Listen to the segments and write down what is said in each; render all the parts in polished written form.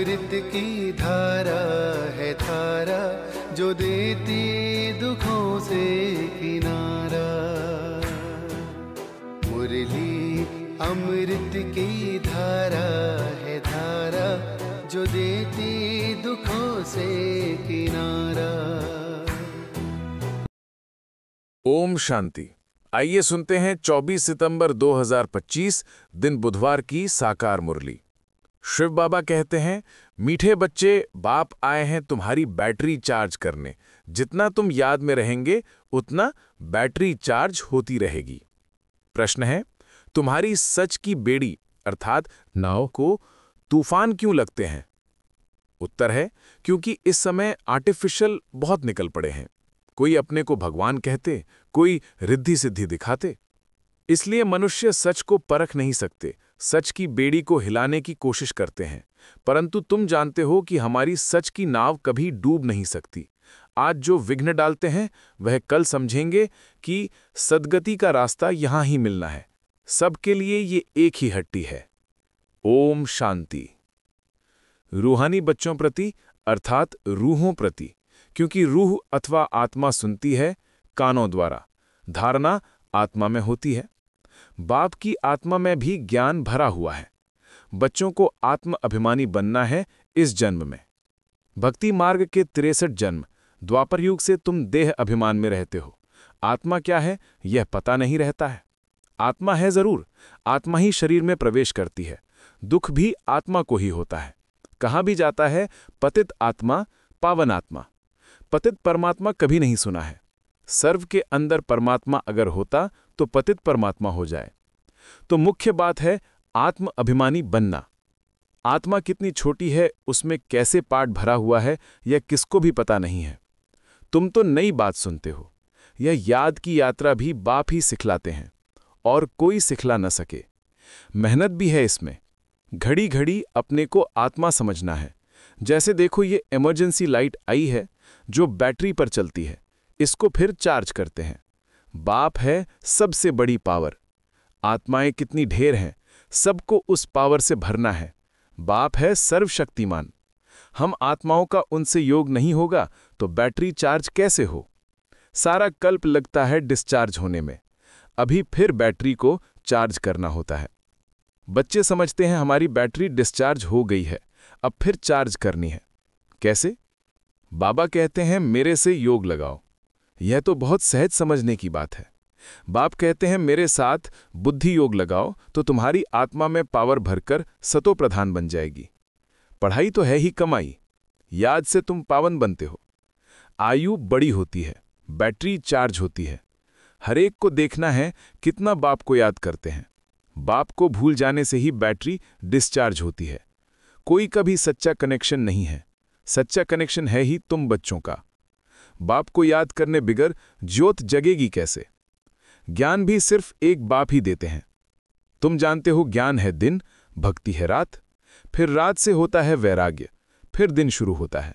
अमृत की धारा है धारा, जो देती दुखों से किनारा। मुरली अमृत की धारा है धारा, जो देती दुखों से किनारा। ओम शांति। आइए सुनते हैं 24 सितंबर 2025 दिन बुधवार की साकार मुरली। शिव बाबा कहते हैं, मीठे बच्चे, बाप आए हैं तुम्हारी बैटरी चार्ज करने। जितना तुम याद में रहेंगे उतना बैटरी चार्ज होती रहेगी। प्रश्न है, तुम्हारी सच की बेड़ी अर्थात नाव को तूफान क्यों लगते हैं? उत्तर है, क्योंकि इस समय आर्टिफिशियल बहुत निकल पड़े हैं। कोई अपने को भगवान कहते, कोई रिद्धि सिद्धि दिखाते। इसलिए मनुष्य सच को परख नहीं सकते, सच की बेड़ी को हिलाने की कोशिश करते हैं। परंतु तुम जानते हो कि हमारी सच की नाव कभी डूब नहीं सकती। आज जो विघ्न डालते हैं वह कल समझेंगे कि सद्गति का रास्ता यहां ही मिलना है। सबके लिए ये एक ही हट्टी है। ओम शांति। रूहानी बच्चों प्रति अर्थात रूहों प्रति, क्योंकि रूह अथवा आत्मा सुनती है कानों द्वारा, धारणा आत्मा में होती है। बाप की आत्मा में भी ज्ञान भरा हुआ है। बच्चों को आत्म अभिमानी बनना है इस जन्म में। भक्ति मार्ग के 63 जन्म द्वापर युग से तुम देह अभिमान में रहते हो। आत्मा क्या है यह पता नहीं रहता है। आत्मा है जरूर, आत्मा ही शरीर में प्रवेश करती है। दुख भी आत्मा को ही होता है। कहा भी जाता है पतित आत्मा पावन आत्मा। पतित परमात्मा कभी नहीं सुना है। सर्व के अंदर परमात्मा अगर होता तो पतित परमात्मा हो जाए। तो मुख्य बात है आत्म अभिमानी बनना। आत्मा कितनी छोटी है, उसमें कैसे पाठ भरा हुआ है, यह किसको भी पता नहीं है। तुम तो नई बात सुनते हो। यह याद की यात्रा भी बाप ही सिखलाते हैं और कोई सिखला न सके। मेहनत भी है इसमें। घड़ी घड़ी अपने को आत्मा समझना है। जैसे देखो ये इमरजेंसी लाइट आई है जो बैटरी पर चलती है, इसको फिर चार्ज करते हैं। बाप है सबसे बड़ी पावर। आत्माएं कितनी ढेर हैं, सबको उस पावर से भरना है। बाप है सर्वशक्तिमान। हम आत्माओं का उनसे योग नहीं होगा तो बैटरी चार्ज कैसे हो? सारा कल्प लगता है डिस्चार्ज होने में। अभी फिर बैटरी को चार्ज करना होता है। बच्चे समझते हैं हमारी बैटरी डिस्चार्ज हो गई है, अब फिर चार्ज करनी है। कैसे? बाबा कहते हैं मेरे से योग लगाओ। यह तो बहुत सहज समझने की बात है। बाप कहते हैं मेरे साथ बुद्धि योग लगाओ तो तुम्हारी आत्मा में पावर भरकर सतो प्रधान बन जाएगी। पढ़ाई तो है ही कमाई, याद से तुम पावन बनते हो। आयु बड़ी होती है, बैटरी चार्ज होती है। हरेक को देखना है कितना बाप को याद करते हैं। बाप को भूल जाने से ही बैटरी डिस्चार्ज होती है। कोई कभी सच्चा कनेक्शन नहीं है। सच्चा कनेक्शन है ही तुम बच्चों का। बाप को याद करने बिगर ज्योत जगेगी कैसे? ज्ञान भी सिर्फ एक बाप ही देते हैं। तुम जानते हो ज्ञान है दिन, भक्ति है रात, फिर रात से होता है वैराग्य, फिर दिन शुरू होता है।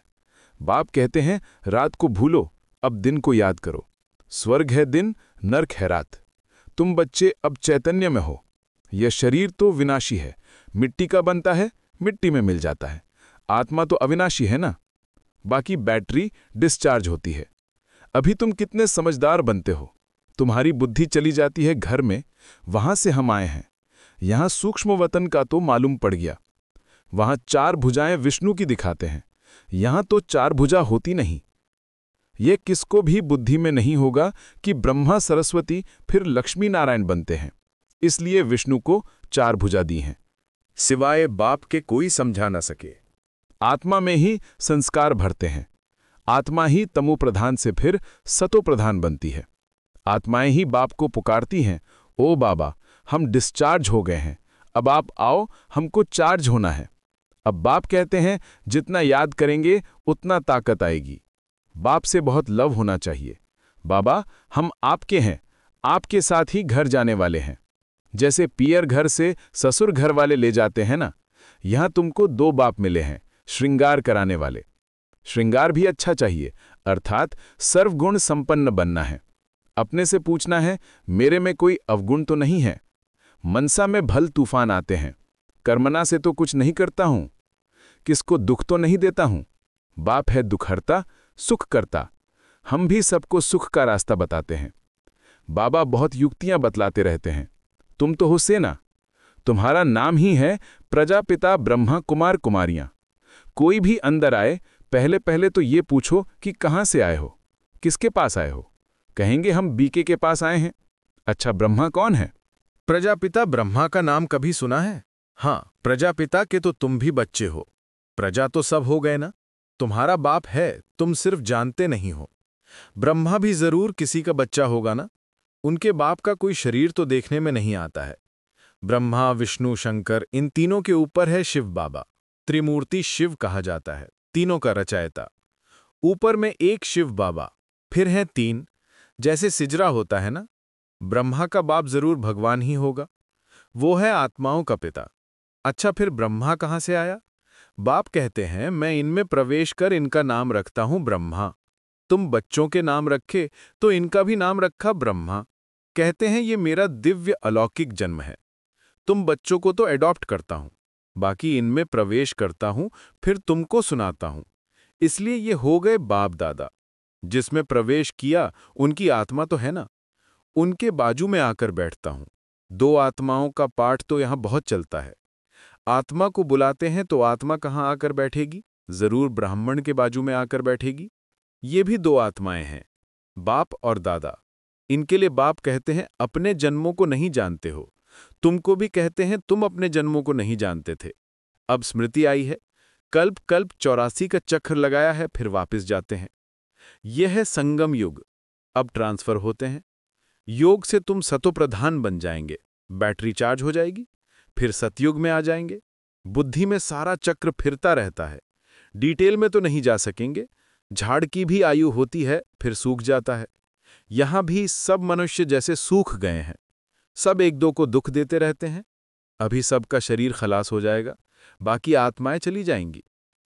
बाप कहते हैं रात को भूलो, अब दिन को याद करो। स्वर्ग है दिन, नरक है रात। तुम बच्चे अब चैतन्य में हो। यह शरीर तो विनाशी है, मिट्टी का बनता है, मिट्टी में मिल जाता है। आत्मा तो अविनाशी है ना। बाकी बैटरी डिस्चार्ज होती है। अभी तुम कितने समझदार बनते हो। तुम्हारी बुद्धि चली जाती है घर में, वहां से हम आए हैं। यहां सूक्ष्म वतन का तो मालूम पड़ गया। वहां 4 भुजाएं विष्णु की दिखाते हैं, यहां तो 4 भुजा होती नहीं। यह किसको भी बुद्धि में नहीं होगा कि ब्रह्मा सरस्वती फिर लक्ष्मी नारायण बनते हैं। इसलिए विष्णु को 4 भुजा दी हैं, सिवाय बाप के कोई समझा न सके। आत्मा में ही संस्कार भरते हैं। आत्मा ही तमो प्रधान से फिर सतो प्रधान बनती है। आत्माएं ही बाप को पुकारती हैं, ओ बाबा हम डिस्चार्ज हो गए हैं, अब आप आओ, हमको चार्ज होना है। अब बाप कहते हैं जितना याद करेंगे उतना ताकत आएगी। बाप से बहुत लव होना चाहिए। बाबा हम आपके हैं, आपके साथ ही घर जाने वाले हैं। जैसे पियर घर से ससुर घर वाले ले जाते हैं ना, यहां तुमको 2 बाप मिले हैं, श्रृंगार कराने वाले। श्रृंगार भी अच्छा चाहिए, अर्थात सर्वगुण संपन्न बनना है। अपने से पूछना है मेरे में कोई अवगुण तो नहीं है। मनसा में भल तूफान आते हैं, कर्मना से तो कुछ नहीं करता हूं। किसको दुख तो नहीं देता हूं। बाप है दुखहर्ता, सुख करता। हम भी सबको सुख का रास्ता बताते हैं। बाबा बहुत युक्तियां बतलाते रहते हैं। तुम तो हो सेना, तुम्हारा नाम ही है प्रजापिता ब्रह्मा कुमार कुमारियां। कोई भी अंदर आए, पहले पहले तो ये पूछो कि कहाँ से आए हो, किसके पास आए हो। कहेंगे हम बीके के पास आए हैं। अच्छा, ब्रह्मा कौन है? प्रजापिता ब्रह्मा का नाम कभी सुना है? हाँ, प्रजापिता के तो तुम भी बच्चे हो। प्रजा तो सब हो गए ना। तुम्हारा बाप है, तुम सिर्फ जानते नहीं हो। ब्रह्मा भी जरूर किसी का बच्चा होगा ना। उनके बाप का कोई शरीर तो देखने में नहीं आता है। ब्रह्मा, विष्णु, शंकर, इन तीनों के ऊपर है शिव बाबा। त्रिमूर्ति शिव कहा जाता है, तीनों का रचयिता। ऊपर में एक शिव बाबा, फिर हैं तीन, जैसे सिजरा होता है ना। ब्रह्मा का बाप जरूर भगवान ही होगा, वो है आत्माओं का पिता। अच्छा, फिर ब्रह्मा कहाँ से आया? बाप कहते हैं, मैं इनमें प्रवेश कर इनका नाम रखता हूं ब्रह्मा। तुम बच्चों के नाम रखे तो इनका भी नाम रखा ब्रह्मा। कहते हैं ये मेरा दिव्य अलौकिक जन्म है। तुम बच्चों को तो एडॉप्ट करता हूं, बाकी इनमें प्रवेश करता हूं, फिर तुमको सुनाता हूं। इसलिए ये हो गए बाप दादा। जिसमें प्रवेश किया उनकी आत्मा तो है ना, उनके बाजू में आकर बैठता हूं। दो आत्माओं का पाठ तो यहां बहुत चलता है। आत्मा को बुलाते हैं तो आत्मा कहां आकर बैठेगी? जरूर ब्राह्मण के बाजू में आकर बैठेगी। ये भी दो आत्माएं हैं, बाप और दादा। इनके लिए बाप कहते हैं अपने जन्मों को नहीं जानते हो। तुमको भी कहते हैं तुम अपने जन्मों को नहीं जानते थे। अब स्मृति आई है, कल्प कल्प 84 का चक्र लगाया है, फिर वापस जाते हैं। यह है संगम युग। अब ट्रांसफर होते हैं। योग से तुम सतोप्रधान बन जाएंगे, बैटरी चार्ज हो जाएगी, फिर सतयुग में आ जाएंगे। बुद्धि में सारा चक्र फिरता रहता है। डिटेल में तो नहीं जा सकेंगे। झाड़ की भी आयु होती है, फिर सूख जाता है। यहां भी सब मनुष्य जैसे सूख गए हैं। सब एक दो को दुख देते रहते हैं। अभी सबका शरीर खलास हो जाएगा, बाकी आत्माएं चली जाएंगी।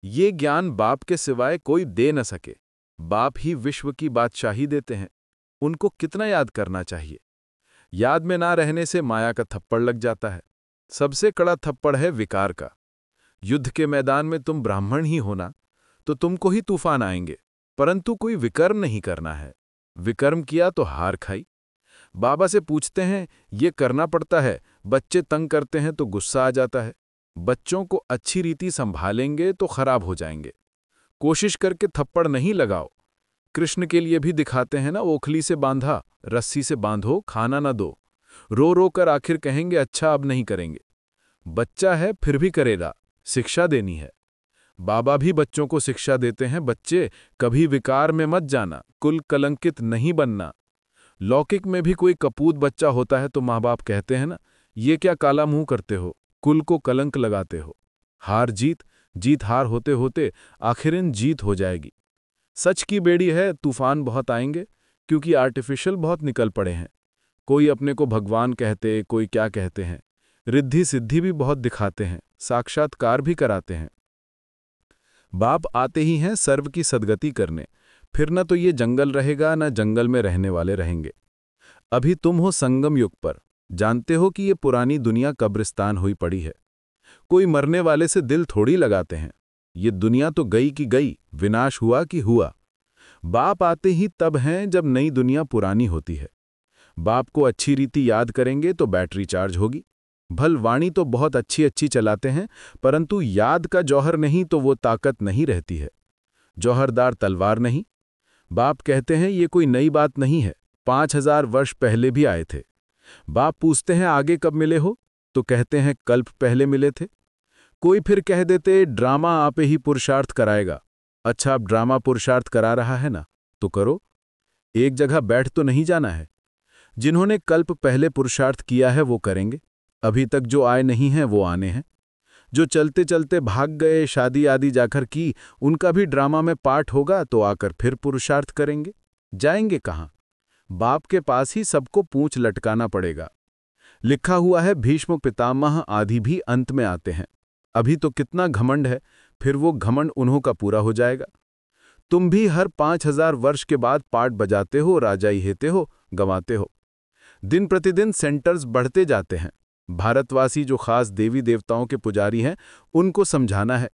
ये ज्ञान बाप के सिवाय कोई दे न सके। बाप ही विश्व की बादशाही देते हैं। उनको कितना याद करना चाहिए? याद में ना रहने से माया का थप्पड़ लग जाता है। सबसे कड़ा थप्पड़ है विकार का। युद्ध के मैदान में तुम ब्राह्मण ही होना तो तुमको ही तूफान आएंगे, परंतु कोई विकर्म नहीं करना है। विकर्म किया तो हार खाई। बाबा से पूछते हैं, ये करना पड़ता है। बच्चे तंग करते हैं तो गुस्सा आ जाता है। बच्चों को अच्छी रीति संभालेंगे तो खराब हो जाएंगे। कोशिश करके थप्पड़ नहीं लगाओ। कृष्ण के लिए भी दिखाते हैं ना, ओखली से बांधा, रस्सी से बांधो, खाना न दो। रो रो कर आखिर कहेंगे अच्छा अब नहीं करेंगे। बच्चा है फिर भी करेगा, शिक्षा देनी है। बाबा भी बच्चों को शिक्षा देते हैं, बच्चे कभी विकार में मत जाना, कुल कलंकित नहीं बनना। लौकिक में भी कोई कपूत बच्चा होता है तो माँ बाप कहते हैं ना, ये क्या काला मुंह करते हो, कुल को कलंक लगाते हो। हार जीत, जीत हार होते होते आखिरन जीत हो जाएगी। सच की बेड़ी है, तूफान बहुत आएंगे, क्योंकि आर्टिफिशियल बहुत निकल पड़े हैं। कोई अपने को भगवान कहते, कोई क्या कहते हैं। रिद्धि सिद्धि भी बहुत दिखाते हैं, साक्षात्कार भी कराते हैं। बाप आते ही हैं सर्व की सद्गति करने, फिर न तो ये जंगल रहेगा न जंगल में रहने वाले रहेंगे। अभी तुम हो संगम युग पर, जानते हो कि ये पुरानी दुनिया कब्रिस्तान हुई पड़ी है। कोई मरने वाले से दिल थोड़ी लगाते हैं। ये दुनिया तो गई की गई, विनाश हुआ कि हुआ। बाप आते ही तब हैं जब नई दुनिया पुरानी होती है। बाप को अच्छी रीति याद करेंगे तो बैटरी चार्ज होगी। भल वाणी तो बहुत अच्छी अच्छी चलाते हैं, परंतु याद का जौहर नहीं तो वो ताकत नहीं रहती है। जौहरदार तलवार नहीं। बाप कहते हैं ये कोई नई बात नहीं है, 5000 वर्ष पहले भी आए थे। बाप पूछते हैं आगे कब मिले हो, तो कहते हैं कल्प पहले मिले थे। कोई फिर कह देते ड्रामा आपे ही पुरुषार्थ कराएगा। अच्छा, अब ड्रामा पुरुषार्थ करा रहा है ना, तो करो। एक जगह बैठ तो नहीं जाना है। जिन्होंने कल्प पहले पुरुषार्थ किया है वो करेंगे। अभी तक जो आए नहीं हैं वो आने हैं। जो चलते चलते भाग गए, शादी आदि जाकर की, उनका भी ड्रामा में पार्ट होगा तो आकर फिर पुरुषार्थ करेंगे। जाएंगे कहाँ? बाप के पास ही सबको पूंछ लटकाना पड़ेगा। लिखा हुआ है भीष्म पितामह आदि भी अंत में आते हैं। अभी तो कितना घमंड है, फिर वो घमंड उन्हों का पूरा हो जाएगा। तुम भी हर 5000 वर्ष के बाद पार्ट बजाते हो, राजाई हेते हो, गंवाते हो। दिन प्रतिदिन सेंटर्स बढ़ते जाते हैं। भारतवासी जो खास देवी देवताओं के पुजारी हैं, उनको समझाना है।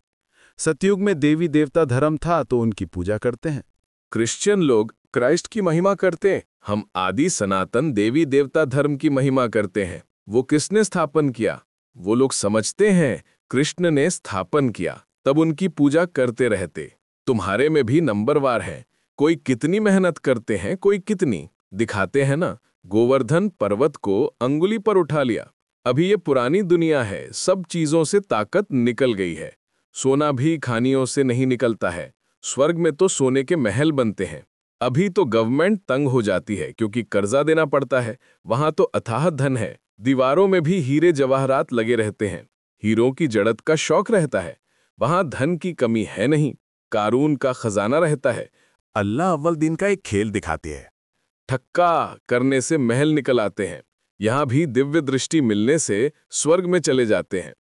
सतयुग में देवी देवता धर्म था तो उनकी पूजा करते हैं। क्रिश्चियन लोग क्राइस्ट की महिमा करते, हम आदि सनातन देवी देवता धर्म की महिमा करते हैं। वो किसने स्थापन किया? वो लोग समझते हैं कृष्ण ने स्थापन किया, तब उनकी पूजा करते रहते। तुम्हारे में भी नंबरवार है, कोई कितनी मेहनत करते हैं, कोई कितनी दिखाते हैं ना। गोवर्धन पर्वत को अंगुली पर उठा लिया। अभी ये पुरानी दुनिया है, सब चीजों से ताकत निकल गई है। सोना भी खानियों से नहीं निकलता है। स्वर्ग में तो सोने के महल बनते हैं। अभी तो गवर्नमेंट तंग हो जाती है क्योंकि कर्जा देना पड़ता है। वहां तो अथाह धन है, दीवारों में भी हीरे जवाहरात लगे रहते हैं। हीरों की जड़त का शौक रहता है। वहां धन की कमी है नहीं, कारून का खजाना रहता है। अल्लाह अव्वल दिन का एक खेल दिखाती है। ठक्का करने से महल निकल आते हैं। यहां भी दिव्य दृष्टि मिलने से स्वर्ग में चले जाते हैं।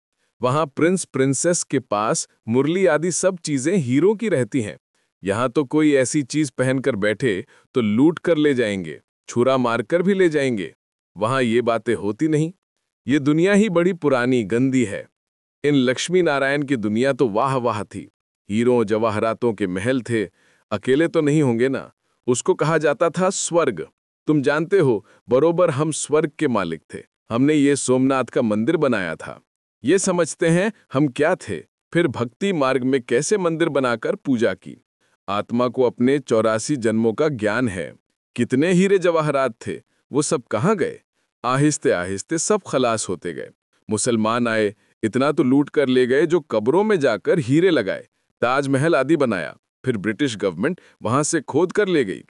वहां प्रिंस प्रिंसेस के पास मुरली आदि सब चीजें हीरो की रहती हैं। यहां तो कोई ऐसी चीज पहनकर बैठे तो लूट कर ले जाएंगे, छुरा मारकर भी ले जाएंगे। वहां ये बातें होती नहीं। ये दुनिया ही बड़ी पुरानी गंदी है। इन लक्ष्मी नारायण की दुनिया तो वाह वाह थी। हीरों जवाहरातों के महल थे। अकेले तो नहीं होंगे ना। उसको कहा जाता था स्वर्ग। तुम जानते हो, बरोबर हम स्वर्ग के मालिक थे। हमने ये सोमनाथ का मंदिर बनाया था। ये समझते हैं हम क्या थे। फिर भक्ति मार्ग में कैसे मंदिर बनाकर पूजा की। आत्मा को अपने 84 जन्मों का ज्ञान है। कितने हीरे जवाहरात थे, वो सब कहाँ गए? आहिस्ते आहिस्ते सब खलास होते गए। मुसलमान आए, इतना तो लूट कर ले गए जो कब्रों में जाकर हीरे लगाए, ताजमहल आदि बनाया। फिर ब्रिटिश गवर्नमेंट वहां से खोद कर ले गई।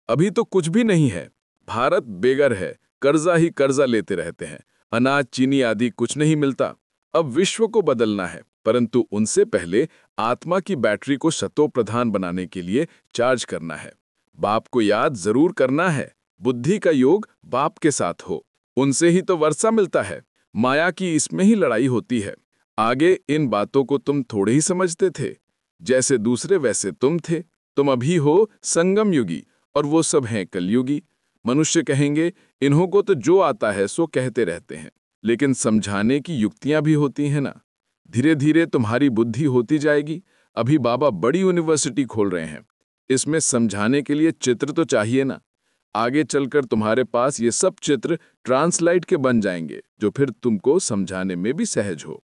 अभी तो कुछ भी नहीं है। भारत बेघर है, कर्जा ही कर्जा लेते रहते हैं। अनाज चीनी आदि कुछ नहीं मिलता। अब विश्व को बदलना है, परंतु उनसे पहले आत्मा की बैटरी को शतो प्रधान बनाने के लिए चार्ज करना है। बाप को याद जरूर करना है। बुद्धि का योग बाप के साथ हो, उनसे ही तो वर्षा मिलता है। माया की इसमें ही लड़ाई होती है। आगे इन बातों को तुम थोड़े ही समझते थे। जैसे दूसरे वैसे तुम थे। तुम अभी हो संगम युगी और वो सब हैं कलयुगी। मनुष्य कहेंगे इन्हों को तो जो आता है सो कहते रहते हैं, लेकिन समझाने की युक्तियां भी होती हैं ना। धीरे धीरे तुम्हारी बुद्धि होती जाएगी। अभी बाबा बड़ी यूनिवर्सिटी खोल रहे हैं। इसमें समझाने के लिए चित्र तो चाहिए ना। आगे चलकर तुम्हारे पास ये सब चित्र ट्रांसलाइट के बन जाएंगे, जो फिर तुमको समझाने में भी सहज हो।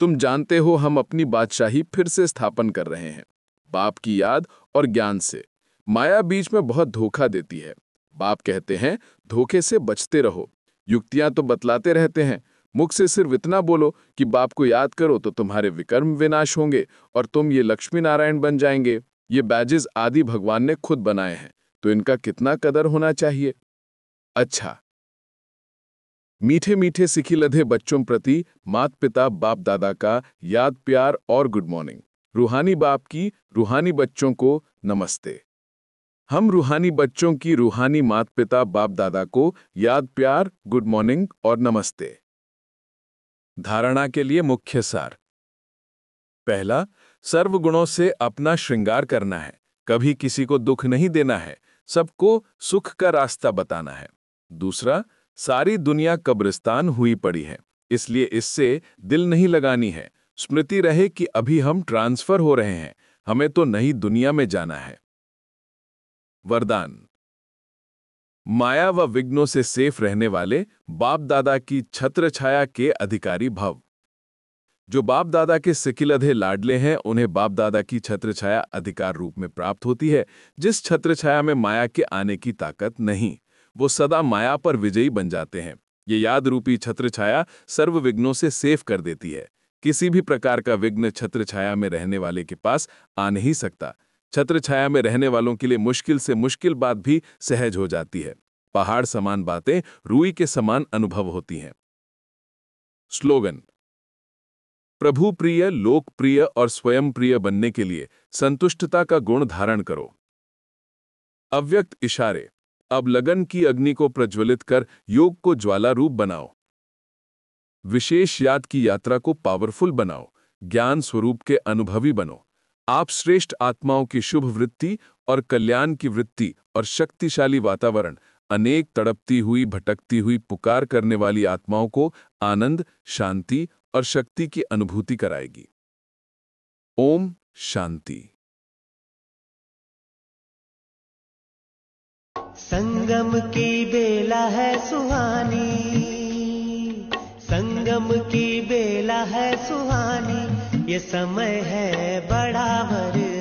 तुम जानते हो हम अपनी बादशाही फिर से स्थापन कर रहे हैं, बाप की याद और ज्ञान से। माया बीच में बहुत धोखा देती है। बाप कहते हैं धोखे से बचते रहो। युक्तियां तो बतलाते रहते हैं, मुख से सिर्फ इतना बोलो कि बाप को याद करो तो तुम्हारे विकर्म विनाश होंगे और तुम ये लक्ष्मी नारायण बन जाएंगे। ये बैजेस आदि भगवान ने खुद बनाए हैं, तो इनका कितना कदर होना चाहिए। अच्छा, मीठे मीठे सिखिलधे बच्चों प्रति माता पिता बाप दादा का याद प्यार और गुड मॉर्निंग। रूहानी बाप की रूहानी बच्चों को नमस्ते। हम रूहानी बच्चों की रूहानी माता पिता बाप दादा को याद प्यार गुड मॉर्निंग और नमस्ते। धारणा के लिए मुख्य सार। पहला, सर्वगुणों से अपना श्रृंगार करना है। कभी किसी को दुख नहीं देना है, सबको सुख का रास्ता बताना है। दूसरा, सारी दुनिया कब्रिस्तान हुई पड़ी है, इसलिए इससे दिल नहीं लगानी है। स्मृति रहे कि अभी हम ट्रांसफर हो रहे हैं, हमें तो नई दुनिया में जाना है। वरदान। माया व विघ्नों से सेफ रहने वाले बाप दादा की छत्र छाया के अधिकारी भव। जो बाप दादा के सिकिलधे लाडले हैं, उन्हें बाप दादा की छत्र छाया अधिकार रूप में प्राप्त होती है। जिस छत्र छाया में माया के आने की ताकत नहीं, वो सदा माया पर विजयी बन जाते हैं। ये याद रूपी छत्र छाया सर्व विघ्नों से सेफ कर देती है। किसी भी प्रकार का विघ्न छत्र छाया में रहने वाले के पास आ नहीं सकता। छत्र छाया में रहने वालों के लिए मुश्किल से मुश्किल बात भी सहज हो जाती है। पहाड़ समान बातें रूई के समान अनुभव होती हैं। स्लोगन। प्रभु प्रिय, लोकप्रिय और स्वयं प्रिय बनने के लिए संतुष्टता का गुण धारण करो। अव्यक्त इशारे। अब लगन की अग्नि को प्रज्वलित कर योग को ज्वाला रूप बनाओ। विशेष याद की यात्रा को पावरफुल बनाओ। ज्ञान स्वरूप के अनुभवी बनो। आप श्रेष्ठ आत्माओं की शुभ वृत्ति और कल्याण की वृत्ति और शक्तिशाली वातावरण अनेक तड़पती हुई भटकती हुई पुकार करने वाली आत्माओं को आनंद, शांति और शक्ति की अनुभूति कराएगी। ओम शांति। संगम की बेला है सुहानी, संगम की बेला है सुहानी, ये समय है बड़ा वरदानी।